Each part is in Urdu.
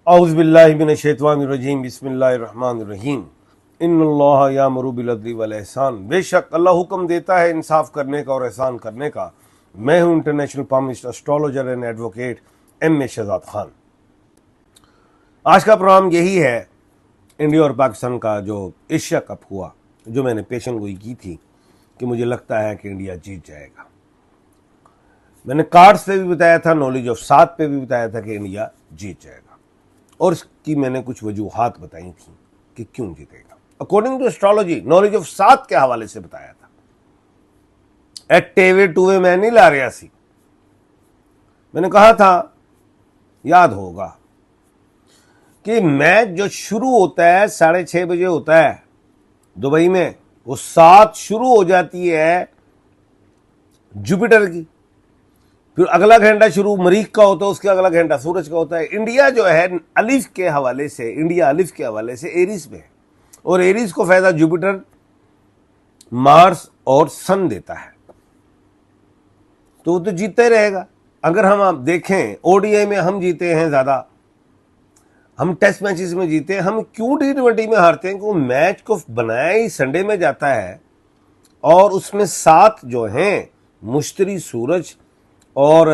اعوذ باللہ من الشیطان الرجیم بسم اللہ الرحمن الرحیم ان اللہ یامر بالعدل والاحسان. بے شک اللہ حکم دیتا ہے انصاف کرنے کا اور احسان کرنے کا. میں ہوں international palmist astrologer and advocate M Shahzad Khan. آج کا پروگرام یہی ہے. انڈیا اور پاکستان کا جو ایشیا کپ ہوا، جو میں نے پیشن گوئی کی تھی کہ مجھے لگتا ہے کہ انڈیا جیت جائے گا. میں نے کارڈز پہ بھی بتایا تھا، نالج آف سات پہ بھی بتایا تھا کہ انڈیا جیت جائے گا، اور اس کی میں نے کچھ وجوہات بتائی تھیں کہ کیوں جیتے گا. According to astrology, knowledge of سات کے حوالے سے بتایا تھا. ایٹے ٹوے میں نہیں لا رہا سی. میں نے کہا تھا، یاد ہوگا، کہ میچ جو شروع ہوتا ہے 6:30 بجے ہوتا ہے دبئی میں، وہ 7 شروع ہو جاتی ہے جوپیٹر کی، پھر اگلا گھنٹہ شروع مریخ کا ہوتا ہے، اس کے اگلا گھنٹہ سورج کا ہوتا ہے. انڈیا جو ہے الف کے حوالے سے، انڈیا الف کے حوالے سے ایریز میں ہے، اور ایریز کو فائدہ جوپیٹر، مارس اور سن دیتا ہے، تو وہ تو جیتتا ہی رہے گا. اگر ہم آپ دیکھیں او ڈی آئی میں ہم جیتے ہیں زیادہ، ہم ٹیسٹ میچز میں جیتے ہیں. ہم کیوں T20 میں ہارتے ہیں؟ کہ وہ میچ کو بنایا ہی سنڈے میں جاتا ہے، اور اس میں 7 جو ہیں مشتری، سورج اور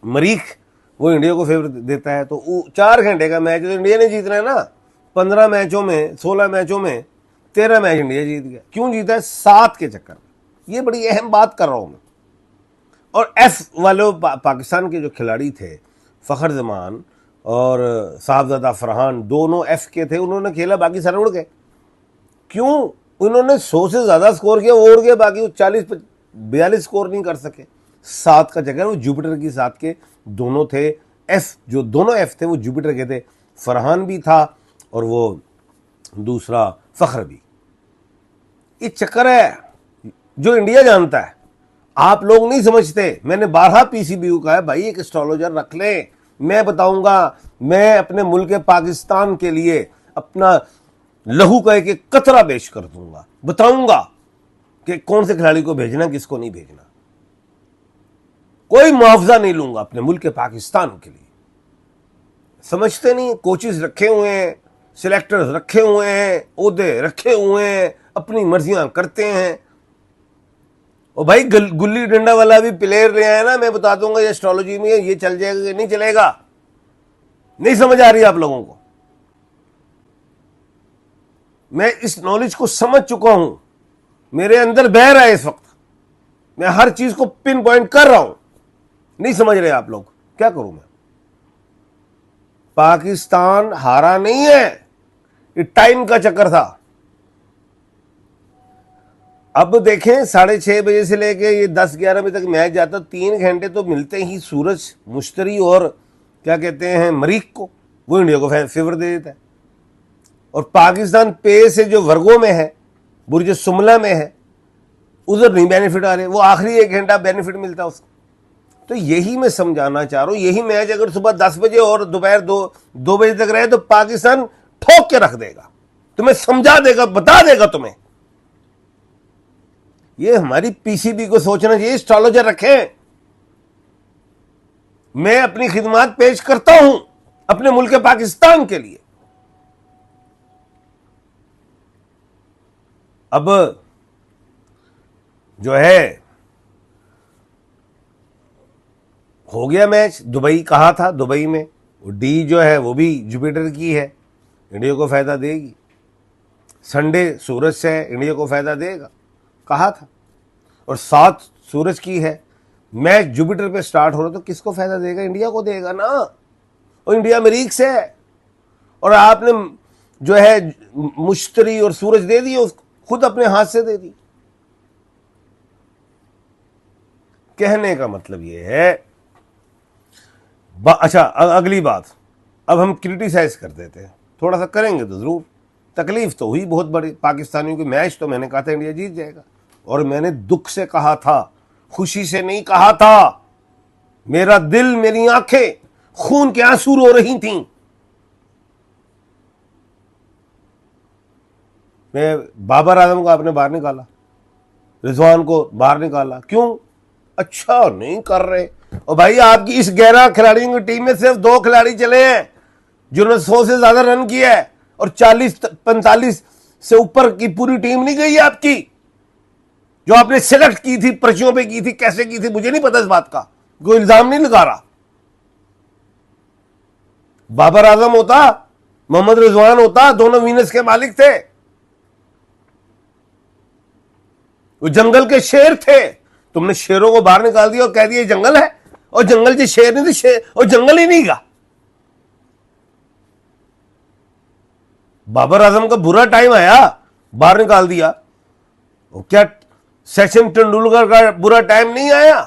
مریخ، وہ انڈیا کو فیور دیتا ہے. تو 4 گھنٹے کا میچ تو انڈیا نے جیتنا ہے نا. 15 میچوں میں، 16 میچوں میں 13 میچ انڈیا جیت گیا. کیوں جیتا ہے؟ 7 کے چکر میں. یہ بڑی اہم بات کر رہا ہوں میں. اور ایف والے پاکستان کے جو کھلاڑی تھے، فخر زمان اور صاحبزادہ فرحان، دونوں ایف کے تھے. انہوں نے کھیلا، باقی سارے اڑ گئے. کیوں؟ انہوں نے 100 سے زیادہ سکور کیا، وہ اڑ گئے. باقی 40-42 سکور نہیں کر سکے. 7 کا چکر، وہ جوپیٹر کی 7 کے دونوں تھے. ایف جو دونوں ایف تھے وہ جوپیٹر کے تھے. فرحان بھی تھا اور وہ دوسرا فخر بھی. یہ چکر ہے جو انڈیا جانتا ہے، آپ لوگ نہیں سمجھتے. میں نے بارہا پی سی بی کو کہا ہے، بھائی ایک اسٹرالوجر رکھ لیں، میں بتاؤں گا. میں اپنے ملک پاکستان کے لیے اپنا لہو کا ایک قطرہ پیش کر دوں گا، بتاؤں گا کہ کون سے کھلاڑی کو بھیجنا، کس کو نہیں بھیجنا. کوئی معاوضہ نہیں لوں گا اپنے ملک پاکستان کے لیے. سمجھتے نہیں، کوچز رکھے ہوئے ہیں، سلیکٹرز رکھے ہوئے ہیں، عہدے رکھے ہوئے ہیں، اپنی مرضیاں کرتے ہیں. اور بھائی گلی ڈنڈا والا بھی پلیئر لے آیا نا، میں بتا دوں گا یہ اسٹرالوجی میں یہ چل جائے گا کہ نہیں چلے گا. نہیں سمجھ آ رہی آپ لوگوں کو؟ میں اس نالج کو سمجھ چکا ہوں، میرے اندر بہہ رہا ہے اس وقت. میں ہر چیز کو پن پوائنٹ کر رہا ہوں. نہیں سمجھ رہے آپ لوگ، کیا کروں میں؟ پاکستان ہارا نہیں ہے، یہ ٹائم کا چکر تھا. اب دیکھیں 6:30 بجے سے لے کے یہ 10-11 بجے تک میچ جاتا، 3 گھنٹے تو ملتے ہی سورج، مشتری اور کیا کہتے ہیں مریخ کو، وہ انڈیا کو فیور دے دیتا ہے. اور پاکستان پے سے جو ورگوں میں ہے، برج سملہ میں ہے، ادھر نہیں بینیفٹ آ رہے، وہ آخری 1 گھنٹہ بینیفٹ ملتا اس کو. تو یہی میں سمجھانا چاہ رہا ہوں. یہی میچ اگر صبح 10 بجے اور دوپہر 2 بجے تک رہے تو پاکستان ٹھوک کے رکھ دے گا، تمہیں سمجھا دے گا، بتا دے گا تمہیں. یہ ہماری پی سی بی کو سوچنا چاہیے. اسٹرالوجر رکھیں، میں اپنی خدمات پیش کرتا ہوں اپنے ملک پاکستان کے لیے. اب جو ہے ہو گیا میچ. دبئی کہا تھا، دبئی میں وہ ڈی جو ہے وہ بھی جوپیٹر کی ہے، انڈیا کو فائدہ دے گی. سنڈے سورج سے ہے، انڈیا کو فائدہ دے گا، کہا تھا. اور 7 سورج کی ہے. میچ جوپیٹر پہ سٹارٹ ہو رہا تو کس کو فائدہ دے گا؟ انڈیا کو دے گا نا. اور انڈیا مریخ سے ہے، اور آپ نے جو ہے مشتری اور سورج دے دی، خود اپنے ہاتھ سے دے دی. کہنے کا مطلب یہ ہے. اچھا، اگلی بات، اب ہم کرٹیسائز کر دیتے ہیں، تھوڑا سا کریں گے تو ضرور. تکلیف تو ہوئی بہت بڑی پاکستانیوں کی. میچ تو میں نے کہا تھا انڈیا جیت جائے گا، اور میں نے دکھ سے کہا تھا، خوشی سے نہیں کہا تھا. میرا دل، میری آنکھیں خون کے آنسو رو رہی تھیں. میں بابر اعظم کو آپ نے باہر نکالا، رضوان کو باہر نکالا. کیوں؟ اچھا نہیں کر رہے. اور بھائی آپ کی اس 11 کھلاڑیوں کی ٹیم میں صرف 2 کھلاڑی چلے ہیں. جنہوں نے 100 سے زیادہ رن کیا ہے اور 40-45 سے اوپر کی پوری ٹیم نہیں گئی ہے آپ کی جو آپ نے سلیکٹ کی تھی, پرچیوں پہ کی تھی, کیسے کی تھی مجھے نہیں پتا اس بات کا, کوئی الزام نہیں لگا رہا. بابر اعظم ہوتا, محمد رضوان ہوتا, دونوں وینس کے مالک تھے, وہ جنگل کے شیر تھے. تم نے شیروں کو باہر نکال دیا اور کہہ دیا یہ جنگل ہے, اور جنگل کے شیر نہیں تھے, شیر اور جنگل ہی نہیں گا. بابر اعظم کا برا ٹائم آیا, باہر نکال دیا. کیا سچن ٹنڈولکر کا برا ٹائم نہیں آیا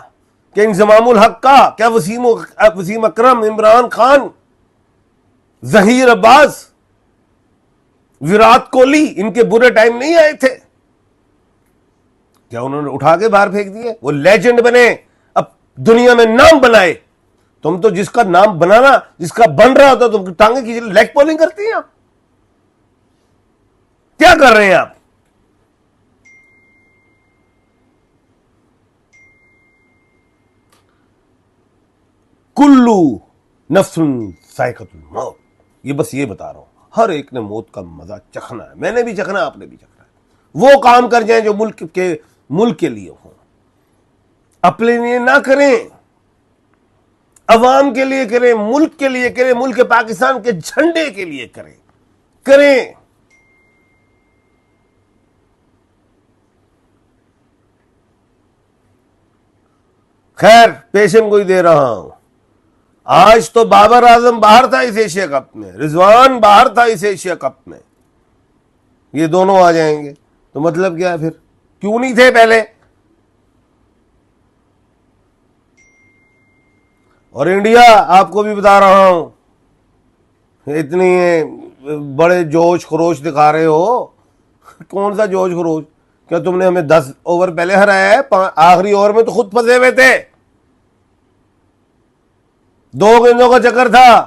کہ انضمام الحق کا, کیا وسیم اکرم, عمران خان, ظہیر عباس, وراٹ کوہلی, ان کے برے ٹائم نہیں آئے تھے؟ کیا انہوں نے اٹھا کے باہر پھینک دیے؟ وہ لیجنڈ بنے, اب دنیا میں نام بنائے. تم تو جس کا نام بنانا, جس کا بن رہا ہوتا تم ٹانگیں کھینچ لیگ پولنگ کرتی ہیں. آپ کیا کر رہے ہیں آپ؟ کلو نفس ذائقۃ الموت, یہ بس یہ بتا رہا ہوں, ہر ایک نے موت کا مزہ چکھنا ہے. میں نے بھی چکھنا ہے, آپ نے بھی چکھنا ہے. وہ کام کر جائیں جو ملک کے لیے ہوں, اپنے لیے نہ کریں, عوام کے لیے کریں, ملک کے لیے کریں, ملک پاکستان کے جھنڈے کے لیے کریں. خیر, پیشن کو ہی دے رہا ہوں. آج تو بابر اعظم باہر تھا اس ایشیا کپ میں, رضوان باہر تھا اس ایشیا کپ میں, یہ دونوں آ جائیں گے تو مطلب کیا ہے پھر؟ کیوں نہیں تھے پہلے؟ اور انڈیا, آپ کو بھی بتا رہا ہوں, اتنی بڑے جوش خروش دکھا رہے ہو. کون سا جوش خروش؟ کیا تم نے ہمیں 10 اوور پہلے ہرایا ہے؟ آخری اوور میں تو خود پھنسے ہوئے تھے, 2 گیندوں کا چکر تھا.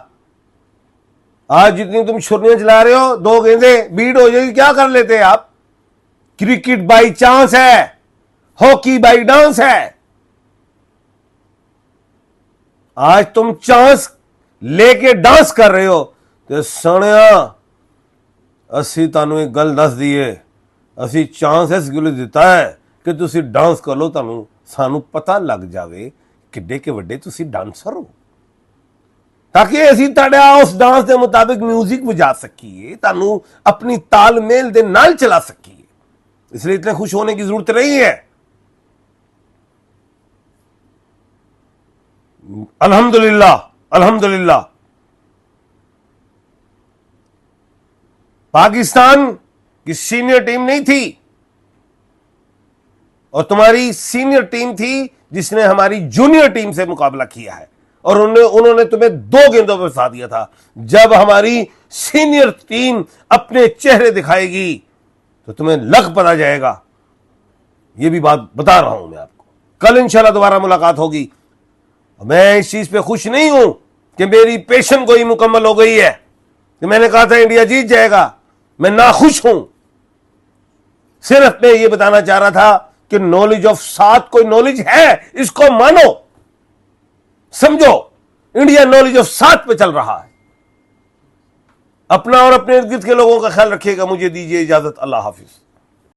آج جتنی تم چھریاں چلا رہے ہو, 2 گیندیں بیٹ ہو جائے گی, کیا کر لیتے آپ؟ کرکٹ بائی چانس ہے, ہاکی بائی ڈانس ہے. آج تم چانس لے کے ڈانس کر رہے ہو. تو سنیا, اسی تانوں ایک گل دس دیے, اسی چانس اس گلو دیتا ہے کہ تسی ڈانس کر لو, تانوں سانوں پتہ لگ جاوے کڈے کے وڈے تسی ڈانسر ہو, تاکہ اسی تاڑا اس ڈانس دے مطابق میوزک بجا سکیے, تانوں اپنی تال میل دے نال چلا سکیے. اس لیے اتنے خوش ہونے کی ضرورت نہیں ہے. الحمدللہ الحمدللہ پاکستان کی سینئر ٹیم نہیں تھی, اور تمہاری سینئر ٹیم تھی جس نے ہماری جونیئر ٹیم سے مقابلہ کیا ہے, اور انہوں نے تمہیں 2 گیندوں پہ پھنسا دیا تھا. جب ہماری سینئر ٹیم اپنے چہرے دکھائے گی تو تمہیں لگ پتا جائے گا. یہ بھی بات بتا رہا ہوں میں آپ کو. کل انشاءاللہ دوبارہ ملاقات ہوگی. میں اس چیز پہ خوش نہیں ہوں کہ میری پیشن کوئی مکمل ہو گئی ہے, کہ میں نے کہا تھا انڈیا جیت جائے گا. میں ناخوش ہوں. صرف میں یہ بتانا چاہ رہا تھا کہ نالج آف ساتھ کوئی نالج ہے, اس کو مانو, سمجھو. انڈیا نالج آف ساتھ پہ چل رہا ہے. اپنا اور اپنے ارد گرد کے لوگوں کا خیال رکھیے گا. مجھے دیجیے اجازت. اللہ حافظ.